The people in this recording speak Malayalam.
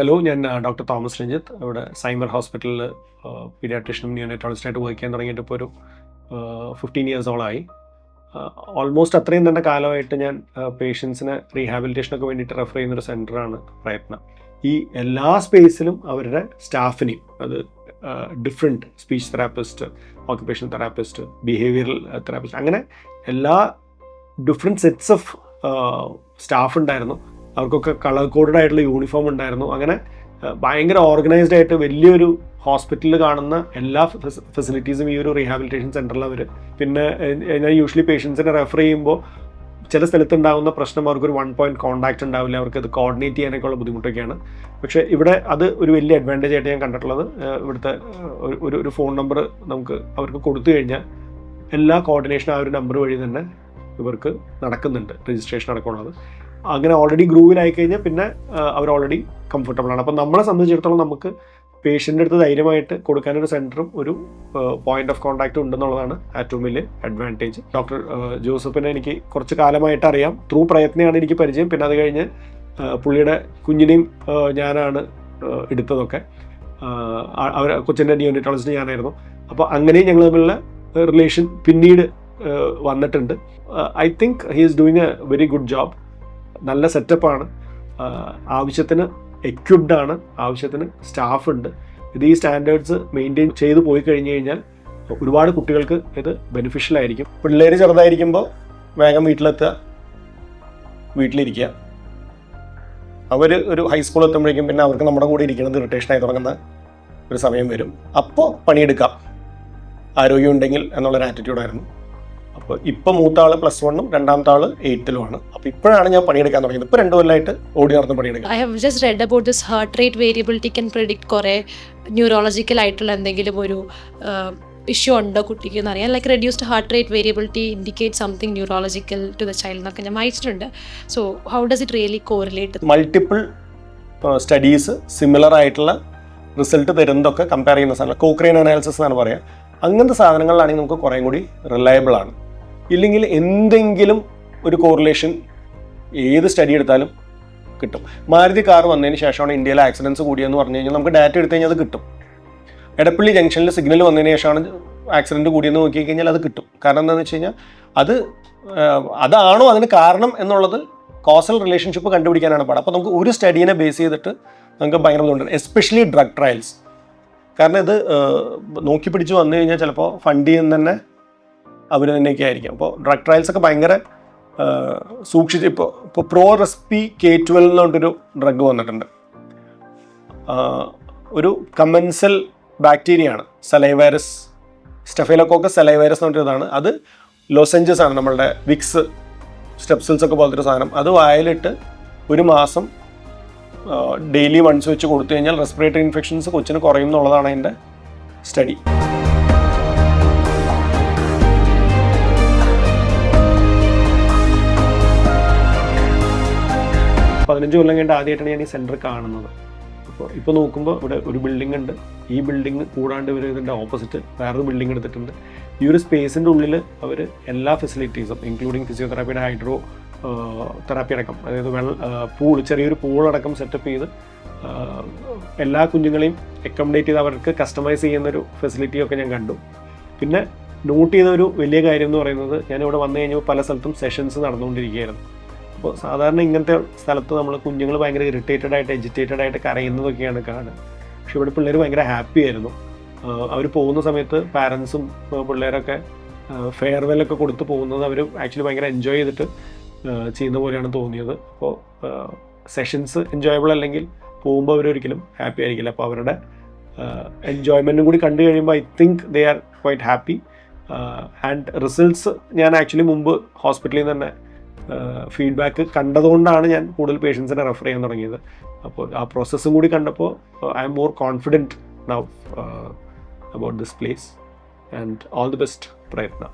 ഹലോ, ഞാൻ ഡോക്ടർ തോമസ് രഞ്ജിത്ത്. ഇവിടെ സൈമർ ഹോസ്പിറ്റലിൽ പീഡിയാട്രീഷ്യനും നിയോനെറ്റോളജിസ്റ്റായിട്ട് വർക്ക് ചെയ്യാൻ തുടങ്ങിയിട്ട് ഇപ്പോൾ ഒരു 15 ഇയേഴ്സോളമായി. ഓൾമോസ്റ്റ് അത്രയും തന്നെ കാലമായിട്ട് ഞാൻ പേഷ്യൻസിനെ റീഹാബിലിറ്റേഷനൊക്കെ വേണ്ടിയിട്ട് റെഫർ ചെയ്യുന്നൊരു സെൻറ്ററാണ് പ്രയത്നം. ഈ എല്ലാ സ്പേസിലും അവരുടെ സ്റ്റാഫിനെയും, അത് different speech therapist, occupational therapist, behavioural therapist, അങ്ങനെ എല്ലാ ഡിഫറെൻറ്റ് സെറ്റ്സ് ഓഫ് സ്റ്റാഫ് ഉണ്ടായിരുന്നു. അവർക്കൊക്കെ കളർ കോഡഡ് ആയിട്ടുള്ള യൂണിഫോം ഉണ്ടായിരുന്നു. അങ്ങനെ ഭയങ്കര ഓർഗനൈസ്ഡ് ആയിട്ട് വലിയൊരു ഹോസ്പിറ്റലിൽ കാണുന്ന എല്ലാ ഫെസിലിറ്റീസും ഈ ഒരു റീഹാബിലിറ്റേഷൻ സെൻറ്ററിൽ അവർ. പിന്നെ ഞാൻ യൂഷ്വലി പേഷ്യൻസിനെ റെഫർ ചെയ്യുമ്പോൾ ചില സ്ഥലത്ത് ഉണ്ടാകുന്ന പ്രശ്നം അവർക്കൊരു 1 point കോൺടാക്റ്റ് ഉണ്ടാവില്ല, അവർക്ക് അത് കോർഡിനേറ്റ് ചെയ്യാനൊക്കെ ഉള്ള ബുദ്ധിമുട്ടൊക്കെയാണ്. പക്ഷേ ഇവിടെ അത് ഒരു വലിയ അഡ്വാൻറ്റേജ് ആയിട്ട് ഞാൻ കണ്ടിട്ടുള്ളത്, ഇവിടുത്തെ ഒരു ഫോൺ നമ്പർ നമുക്ക് അവർക്ക് കൊടുത്തു കഴിഞ്ഞാൽ എല്ലാ കോർഡിനേഷനും ആ ഒരു നമ്പർ വഴി തന്നെ ഇവർക്ക് നടക്കുന്നുണ്ട്, രജിസ്ട്രേഷൻ അടക്കമുള്ളത്. അങ്ങനെ ഓൾറെഡി ഗ്രൂവിലായി കഴിഞ്ഞാൽ പിന്നെ അവർ ഓൾറെഡി കംഫർട്ടബിൾ ആണ്. അപ്പം നമ്മളെ സംബന്ധിച്ചിടത്തോളം നമുക്ക് പേഷ്യൻ്റെ അടുത്ത് ധൈര്യമായിട്ട് കൊടുക്കാനൊരു സെൻറ്ററും ഒരു പോയിന്റ് ഓഫ് കോൺടാക്റ്റും ഉണ്ടെന്നുള്ളതാണ് ഏറ്റവും വലിയ അഡ്വാൻറ്റേജ്. ഡോക്ടർ ജോസഫിനെ എനിക്ക് കുറച്ച് കാലമായിട്ട് അറിയാം. ത്രൂ പ്രയത്നമാണ് എനിക്ക് പരിചയം. പിന്നെ അത് കഴിഞ്ഞ് പുള്ളിയുടെ കുഞ്ഞിനെയും ഞാനാണ് എടുത്തതൊക്കെ. അവർ കൊച്ചിൻ്റെ നിയോനെറ്റോളജിസ്റ്റ് ഞാനായിരുന്നു. അപ്പോൾ അങ്ങനെയും ഞങ്ങൾ തമ്മിലുള്ള റിലേഷൻ പിന്നീട് വന്നിട്ടുണ്ട്. I think he is doing A very good job. നല്ല സെറ്റപ്പാണ്, ആവശ്യത്തിന് എക്വിപ്ഡ് ആണ്, ആവശ്യത്തിന് സ്റ്റാഫ് ഉണ്ട്. ഇത് ഈ സ്റ്റാൻഡേർഡ്സ് മെയിൻറ്റെയിൻ ചെയ്ത് പോയി കഴിഞ്ഞ് കഴിഞ്ഞാൽ ഒരുപാട് കുട്ടികൾക്ക് ഇത് ബെനിഫിഷ്യൽ ആയിരിക്കും. പിള്ളേർ ചെറുതായിരിക്കുമ്പോൾ വേഗം വീട്ടിലെത്തുക, വീട്ടിലിരിക്കുക. അവർ ഒരു ഹൈസ്കൂൾ എത്തുമ്പോഴേക്കും പിന്നെ അവർക്ക് നമ്മുടെ കൂടെ ഇരിക്കുന്നത് ഇറിറ്റേഷനായി തുടങ്ങുന്ന ഒരു സമയം വരും. അപ്പോൾ പണിയെടുക്കാം, ആരോഗ്യം ഉണ്ടെങ്കിൽ എന്നുള്ളൊരു ആറ്റിറ്റ്യൂഡായിരുന്നു. അപ്പോൾ ഇപ്പോൾ മൂത്താൾ +1-ഉം രണ്ടാമത്തെ ആൾ 8th-ലുമാണ്. അപ്പോൾ ഇപ്പോഴാണ് ഞാൻ പണിയെടുക്കാൻ തുടങ്ങിയത്. ഇപ്പോൾ 2 കൊല്ലമായിട്ട് ഓടി നടന്ന് പണിയെടുക്കാം. I have just read about this heart rate variability can predict കുറേ ന്യൂറോളജിക്കൽ ആയിട്ടുള്ള എന്തെങ്കിലും ഒരു ഇഷ്യൂ ഉണ്ടോ കുട്ടിക്ക് എന്നറിയാം. Like reduced heart rate variability indicate something neurological to the child എന്നൊക്കെ ഞാൻ വായിച്ചിട്ടുണ്ട്. So how does it really correlate? Multiple studies similar ആയിട്ടുള്ള റിസൾട്ട് തരുന്നതൊക്കെ കമ്പയർ ചെയ്യുന്ന സാധനം കോക്രെയിൻ അനാലിസിസ് എന്നാണ് പറയുക. അങ്ങനത്തെ സാധനങ്ങളിലാണെങ്കിൽ നമുക്ക് കുറേ കൂടി റിലയബിൾ ആണ്. ഇല്ലെങ്കിൽ എന്തെങ്കിലും ഒരു കോറിലേഷൻ ഏത് സ്റ്റഡി എടുത്താലും കിട്ടും. മാരുതി കാർ വന്നതിന് ശേഷമാണ് ഇന്ത്യയിലെ ആക്സിഡൻസ് കൂടിയെന്ന് പറഞ്ഞു കഴിഞ്ഞാൽ നമുക്ക് ഡാറ്റ എടുത്തു കഴിഞ്ഞാൽ അത് കിട്ടും. എടപ്പള്ളി ജംഗ്ഷനിൽ സിഗ്നൽ വന്നതിന് ശേഷമാണ് ആക്സിഡൻറ്റ് കൂടിയെന്ന് നോക്കി കഴിഞ്ഞാൽ അത് കിട്ടും. കാരണം എന്താണെന്ന് വെച്ച് കഴിഞ്ഞാൽ അതാണോ അതിന് കാരണം എന്നുള്ളത് കോസൽ റിലേഷൻഷിപ്പ് കണ്ടുപിടിക്കാനാണ് പാട്. അപ്പോൾ നമുക്ക് ഒരു സ്റ്റഡീനെ ബേസ് ചെയ്തിട്ട് നമുക്ക് ഭയങ്കര ബുദ്ധിമുട്ടുണ്ട്, എസ്പെഷ്യലി ഡ്രഗ് ട്രയൽസ്. കാരണം ഇത് നോക്കി പിടിച്ച് വന്നു കഴിഞ്ഞാൽ ചിലപ്പോൾ ഫണ്ട് ചെയ്യുന്ന തന്നെ അവർ തന്നെയൊക്കെ ആയിരിക്കും. അപ്പോൾ ഡ്രഗ് ട്രയൽസൊക്കെ ഭയങ്കര സൂക്ഷിച്ച്. ഇപ്പോൾ ProRespi-K12 എന്ന് പറഞ്ഞിട്ടൊരു ഡ്രഗ് വന്നിട്ടുണ്ട്. ഒരു കമൻസൽ ബാക്ടീരിയ ആണ്, സലൈവൈറസ്, സ്റ്റെഫൈലോകോക്കസ് സലൈവൈറസ് എന്ന് പറഞ്ഞിട്ടതാണ്. അത് ലോസെഞ്ചസ് ആണ്, നമ്മളുടെ വിക്സ് സ്റ്റെപ്സിൽസ് ഒക്കെ പോലത്തെ ഒരു സാധനം. അത് വായിലിട്ട് 1 മാസം ഡെയിലി വൺസ് വെച്ച് കൊടുത്തു കഴിഞ്ഞാൽ റെസ്പിറേറ്ററി ഇൻഫെക്ഷൻസ് കൊച്ചിന് കുറയും എന്നുള്ളതാണ് അതിൻ്റെ സ്റ്റഡി. പതിനഞ്ച് കൊല്ലം കഴിഞ്ഞിട്ട് ആദ്യമായിട്ടാണ് ഞാൻ ഈ സെൻറ്റർ കാണുന്നത്. ഇപ്പോൾ നോക്കുമ്പോൾ ഇവിടെ ഒരു ബിൽഡിംഗ് ഉണ്ട്. ഈ ബിൽഡിംഗ് കൂടാണ്ട് ഇവർ ഇതിൻ്റെ ഓപ്പോസിറ്റ് വേറൊരു ബിൽഡിംഗ് എടുത്തിട്ടുണ്ട്. ഈ ഒരു സ്പേസിൻ്റെ ഉള്ളിൽ അവർ എല്ലാ ഫെസിലിറ്റീസും ഇൻക്ലൂഡിങ് ഫിസിയോതെറാപ്പിയുടെ ഹൈഡ്രോ തെറാപ്പി അടക്കം, അതായത് ചെറിയൊരു പൂളടക്കം സെറ്റപ്പ് ചെയ്ത് എല്ലാ കുഞ്ഞുങ്ങളെയും അക്കോമഡേറ്റ് ചെയ്ത് അവർക്ക് കസ്റ്റമൈസ് ചെയ്യുന്നൊരു ഫെസിലിറ്റിയൊക്കെ ഞാൻ കണ്ടു. പിന്നെ നോട്ട് ചെയ്ത ഒരു വലിയ കാര്യം എന്ന് പറയുന്നത്, ഞാനിവിടെ വന്നു കഴിഞ്ഞപ്പോൾ പല സ്ഥലത്തും സെഷൻസ് നടന്നുകൊണ്ടിരിക്കുകയായിരുന്നു. അപ്പോൾ സാധാരണ ഇങ്ങനത്തെ സ്ഥലത്ത് നമ്മൾ കുഞ്ഞുങ്ങൾ ഭയങ്കര ഇറിറ്റേറ്റഡ് ആയിട്ട് എജിറ്റേറ്റഡ് ആയിട്ട് കരയുന്നതൊക്കെയാണ് കാണുക. പക്ഷെ ഇവിടെ പിള്ളേർ ഭയങ്കര ഹാപ്പി ആയിരുന്നു. അവർ പോകുന്ന സമയത്ത് പാരൻസും പിള്ളേരൊക്കെ ഫെയർവെല്ലൊക്കെ കൊടുത്ത് പോകുന്നത് അവർ ആക്ച്വലി ഭയങ്കര എൻജോയ് ചെയ്തിട്ട് ചെയ്യുന്ന പോലെയാണ് തോന്നിയത്. അപ്പോൾ സെഷൻസ് എൻജോയബിൾ അല്ലെങ്കിൽ പോകുമ്പോൾ അവരൊരിക്കലും ഹാപ്പി ആയിരിക്കില്ല. അപ്പോൾ അവരുടെ എൻജോയ്മെൻറ്റും കൂടി കണ്ടു കഴിയുമ്പോൾ I think they are quite happy. And results ഞാൻ ആക്ച്വലി മുമ്പ് ഹോസ്പിറ്റലിൽ നിന്ന് തന്നെ ഫീഡ്ബാക്ക് കണ്ടതുകൊണ്ടാണ് ഞാൻ കൂടുതൽ പേഷ്യൻസിനെ റെഫർ ചെയ്യാൻ തുടങ്ങിയത്. അപ്പോൾ ആ പ്രോസസ്സും കൂടി കണ്ടപ്പോൾ I am more confident now about this place. And all the best പ്രയത്ന.